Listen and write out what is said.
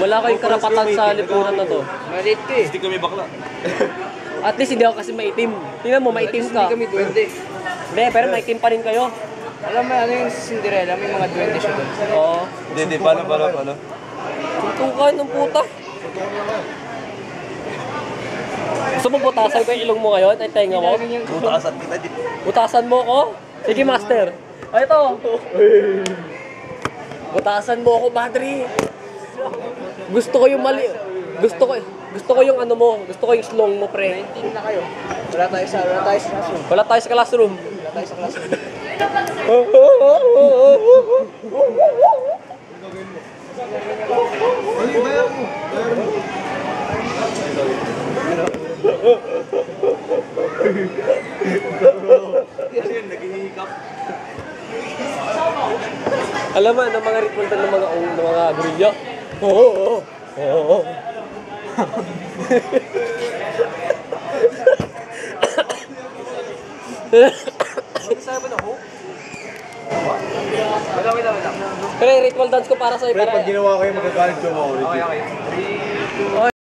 Wala kayong karapatan sa lipunan na to. Malit ka eh. Hindi kami bakla. At least hindi ako kasi maitim. Tingnan mo, maitim ka. Hindi kami duwende. Hindi, pero maitim pa rin kayo. Alam mo, ano yung Cinderella? May mga duwende siya doon. Oo. Hindi, paano? Tuntukan ng puta. Gusto mo butasan ko yung ilong mo ngayon? Ay, tenga mo? Butasan kita dito. Butasan mo ko? Sige, master. Ay, ito. Butasan mo ako, madre. Gusto ko yung mali. Gusto ko yung ano mo. Gusto ko yung slong mo, pre. 19 na kayo. Wala tayo sa classroom. Wala tayo sa classroom. Wala tayo sa classroom. Alam mo, ng mga recruiter ng mga gorilla? Oo. Sabi na ho? Wait lang. Pero ritual dance ko para sa'yo. Pag ginawa kayo, magagalit yung mga ulit. Okay.